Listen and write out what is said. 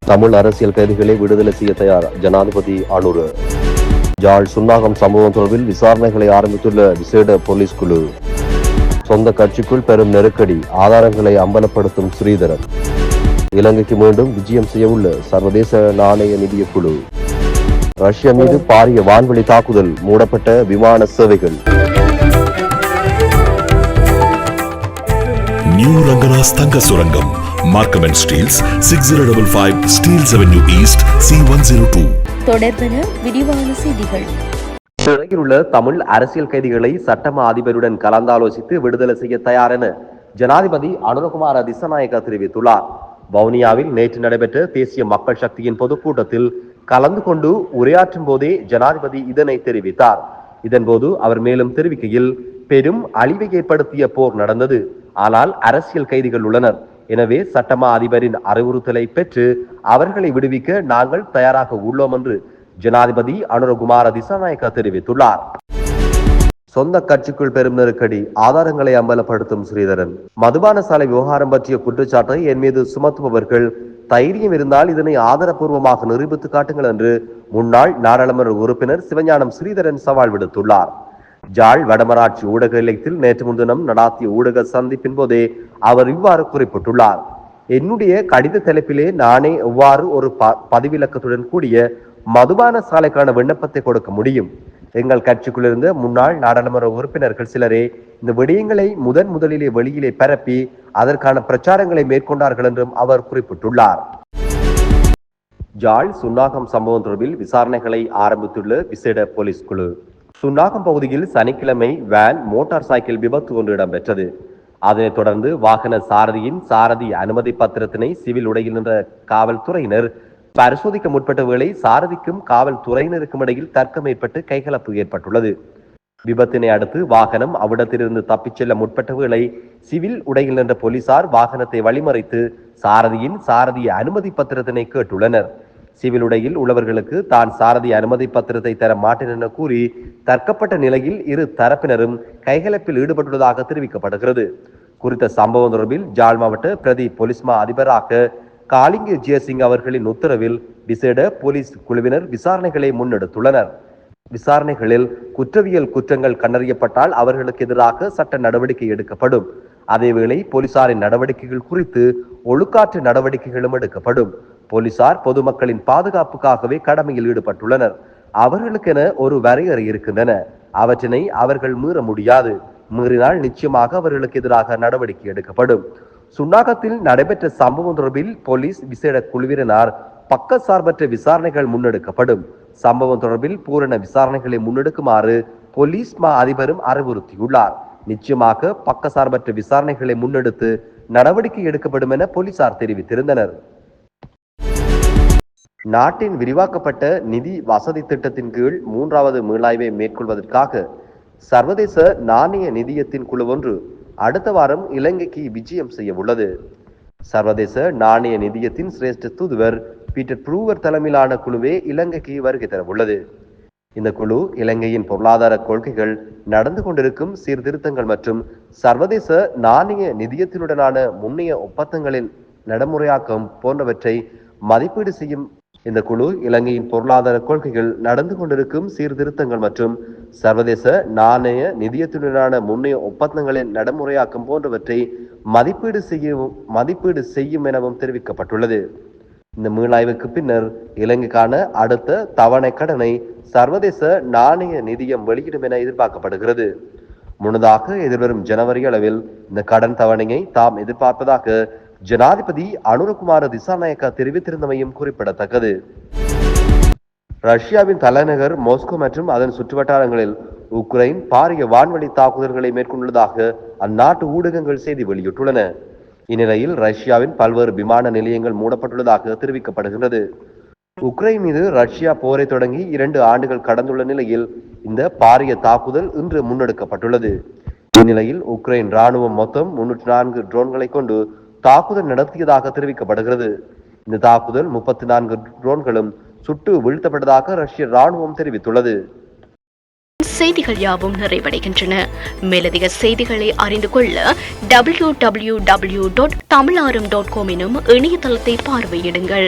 தமிழ் அரசியல் கைதிகளை விடுதலை செய்ய தயார் ஜனாதிபதி அனுர. யாழ் சுன்னாகம் சம்பவம் தொடர்பில் விசாரணைகளை ஆரம்பித்துள்ள விசேட போலீஸ் குழு. சொந்த கட்சிக்குள் பெரும் நெருக்கடி, ஆதாரங்களை அம்பலப்படுத்தும் ஸ்ரீதரன். இலங்கைக்கு மீண்டும் விஜயம் செய்யவுள்ள சர்வதேச நாணய நிதிய குழு. ரஷ்யா மீது பாரிய வான்வெளி தாக்குதல், மூடப்பட்ட விமான சேவைகள். நியூ ரங்கராஸ் தங்க சுரங்கம், Markham and Steeles, 6055 Steeles Avenue East, C102. தொடர்பென விரிவான செய்திகள். சிறையில் உள்ள தமிழ் அரசியல் கைதிகளை சட்டமா அதிபருடன் கலந்தாலோசித்து விடுதலை செய்ய தயார் என ஜனாதிபதி அனுரகுமார திசாநாயக்க தெரிவித்துள்ளார். வவுனியாவில் நேற்று நடைபெற்ற தேசிய மக்கள் சக்தியின் பொதுக்கூட்டத்தில் கலந்து கொண்டு உரையாற்றும் போதே ஜனாதிபதி இதனை தெரிவித்தார். இதன்போது அவர் மேலும் தெரிவிக்கையில், பெரும் அழிவை ஏற்படுத்திய போர் நடந்தது, ஆனால் அரசியல் கைதிகள் உள்ளனர். எனவே சட்டமா அதிபரின் அறிவுறுத்தலை பெற்று அவர்களை விடுவிக்க நாங்கள் தயாராக உள்ளோம் என்று ஜனாதிபதி அனுரகுமார திசாநாயக்க தெரிவித்துள்ளார். சொந்த கட்சிக்குள் பெரும் நெருக்கடி, ஆதாரங்களை அம்பலப்படுத்தும் ஸ்ரீதரன். மதுபான சாலை விவகாரம் பற்றிய குற்றச்சாட்டை என் மீது சுமத்துபவர்கள் தைரியம் இருந்தால் இதனை ஆதாரபூர்வமாக நிரூபித்து காட்டுங்கள் என்று முன்னாள் நாடாளுமன்ற உறுப்பினர் சிவஞானம் ஸ்ரீதரன் சவால் விடுத்துள்ளார். ஜாழ் வடமராட்சி ஊடக நிலையத்தில் நேற்று முன்தினம் நடாத்திய ஊடக சந்திப்பின் போதே அவர் இவ்வாறு குறிப்பிட்டுள்ளார். என்னுடைய கடித தலைப்பிலே நானே எவ்வாறு ஒரு பதிவிலக்கத்துடன் கூடிய மதுபான சாலைக்கான விண்ணப்பத்தை கொடுக்க முடியும்? எங்கள் கட்சிக்குள்ளிருந்த முன்னாள் நாடாளுமன்ற உறுப்பினர்கள் சிலரே இந்த விடயங்களை முதலிலே வெளியிலே பரப்பி அதற்கான பிரச்சாரங்களை மேற்கொண்டார்கள் என்றும் அவர் குறிப்பிட்டுள்ளார். ஜாழ் சுன்னாகம் சம்பவம் தொடர்பில் விசாரணைகளை ஆரம்பித்துள்ள விசேட போலீஸ் குழு. சுன்னாகம் பகுதியில் சனிக்கிழமை வேன் மோட்டார் சைக்கிள் விபத்து ஒன்று இடம்பெற்றது. அதனைத் தொடர்ந்து வாகன சாரதியின் சாரதி அனுமதி பத்திரத்தினை சிவில் உடையில் நின்ற காவல்துறையினர் பரிசோதிக்க முற்பட்ட வேளை சாரதிக்கும் காவல்துறையினருக்கும் இடையில் தர்க்கம் ஏற்பட்டு கைகலப்பு ஏற்பட்டுள்ளது. விபத்தினை அடுத்து வாகனம் அவ்விடத்திலிருந்து தப்பிச் செல்ல முற்பட்ட வேளை சிவில் உடையில் நின்ற போலீசார் வாகனத்தை வழிமறைத்து சாரதியின் சாரதிய அனுமதி பத்திரத்தினை கேட்டுள்ளனர். சிவில் உடையில் உள்ளவர்களுக்கு தான் சாரதி அனுமதி பத்திரத்தை தர மாட்டேன் என கூறி தர்க்கப்பட்ட நிலையில் இரு தரப்பினரும் கைகலப்பில் ஈடுபட்டுள்ளதாக தெரிவிக்கப்படுகிறது. குறித்த சம்பவம் தொடர்பில் ஜாழ் மாவட்ட பிரதி போலீஸ் மா அதிபராக காலிங்க ஜெயசிங் அவர்களின் உத்தரவில் விசேட போலீஸ் குழுவினர் விசாரணைகளை முன்னெடுத்துள்ளனர். விசாரணைகளில் குற்றவியல் குற்றங்கள் கண்டறியப்பட்டால் அவர்களுக்கு எதிராக சட்ட நடவடிக்கை எடுக்கப்படும். அதேவேளை போலீசாரின் நடவடிக்கைகள் குறித்து ஒழுக்காற்று நடவடிக்கைகளும் எடுக்கப்படும். போலீசார் பொதுமக்களின் பாதுகாப்புக்காகவே கடமையில் ஈடுபட்டுள்ளனர். அவர்களுக்கென ஒரு வரையறை இருக்கின்றன. அவற்றினை அவர்கள் மீற முடியாது. மீறினால் நிச்சயமாக அவர்களுக்கு எதிராக நடவடிக்கை எடுக்கப்படும். சுன்னாகத்தில் நடைபெற்ற சம்பவம் தொடர்பில் போலீஸ் விசேட குழுவினர் பக்கசார்பற்ற விசாரணைகள் முன்னெடுக்கப்படும். சம்பவம் தொடர்பில் பூரண விசாரணைகளை முன்னெடுக்குமாறு போலீஸ் மா அதிபரும் அறிவுறுத்தியுள்ளார். நிச்சயமாக பக்கசார்பற்ற விசாரணைகளை முன்னெடுத்து நடவடிக்கை எடுக்கப்படும் என போலீசார் தெரிவித்திருந்தனர். நாட்டின் விரிவாக்கப்பட்ட நிதி வசதி திட்டத்தின் கீழ் 3வது மீளாய்வை மேற்கொள்வதற்காக சர்வதேச நாணய நிதியத்தின் குழு ஒன்று அடுத்த வாரம் இலங்கைக்கு விஜயம் செய்ய உள்ளது. சர்வதேச நாணய நிதியத்தின் சிரேஷ்ட தூதுவர் பீட்டர் ப்ரூவர் தலைமையிலான குழுவே இலங்கைக்கு வருகை தர உள்ளது. இந்த குழு இலங்கையின் பொருளாதார கொள்கைகள், நடந்து கொண்டிருக்கும் சீர்திருத்தங்கள் மற்றும் சர்வதேச நாணய நிதியத்தினுடனான முன்னைய ஒப்பந்தங்களின் நடைமுறையாக்கம் போன்றவற்றை மதிப்பீடு செய்யும். இந்த குழு இலங்கையின் பொருளாதார கொள்கைகள், நடந்து கொண்டிருக்கும் சீர்திருத்தங்கள் மற்றும் சர்வதேச நாணய நிதியத்துடனான முன்னைய ஒப்பந்தங்களின் நடைமுறையாக்கம் போன்றவற்றை மதிப்பீடு செய்யும் எனவும் தெரிவிக்கப்பட்டுள்ளது. இந்த மீளாய்வுக்கு பின்னர் இலங்கைக்கான அடுத்த தவணை கடனை சர்வதேச நாணய நிதியம் வெளியிடும் என எதிர்பார்க்கப்படுகிறது. முன்னதாக எதிர்வரும் ஜனவரி அளவில் இந்த கடன் தவணையை தாம் எதிர்பார்ப்பதாக ஜனாதிபதி அனுரகுமார திசாநாயக்க தெரிவித்திருந்தமையும் குறிப்பிடத்தக்கது. ரஷ்யாவின் தலைநகர் மாஸ்கோ மற்றும் அதன் சுற்றுவட்டாரங்களில் உக்ரைன் பாரிய வான்வழி தாக்குதல்களை மேற்கொண்டுள்ளதாக அந்நாட்டு ஊடகங்கள் செய்தி வெளியிட்டுள்ளன. இந்நிலையில் ரஷ்யாவின் பல்வேறு விமான நிலையங்கள் மூடப்பட்டுள்ளதாக தெரிவிக்கப்படுகின்றது. உக்ரைன் மீது ரஷ்யா போரை தொடங்கி 2 ஆண்டுகள் கடந்துள்ள நிலையில் இந்த பாரிய தாக்குதல் இன்று முன்னெடுக்கப்பட்டுள்ளது. இந்நிலையில் உக்ரைன் ராணுவம் மொத்தம் 304 ட்ரோன்களை கொண்டு தாக்குதல் நடத்தியதாக தெரிவிக்கப்படுகிறது. இந்த தாக்குதல் 34 ட்ரோன்களும் சுட்டு வீழ்த்தப்பட்டதாக ரஷ்ய ராணுவம் தெரிவித்துள்ளது. செய்திகள் யாவும் நிறைவடைகின்றன. மேலதிக செய்திகளை அறிந்து கொள்ள www.tamilaram.com எனும் இணையதளத்தை பார்வையிடுங்கள்.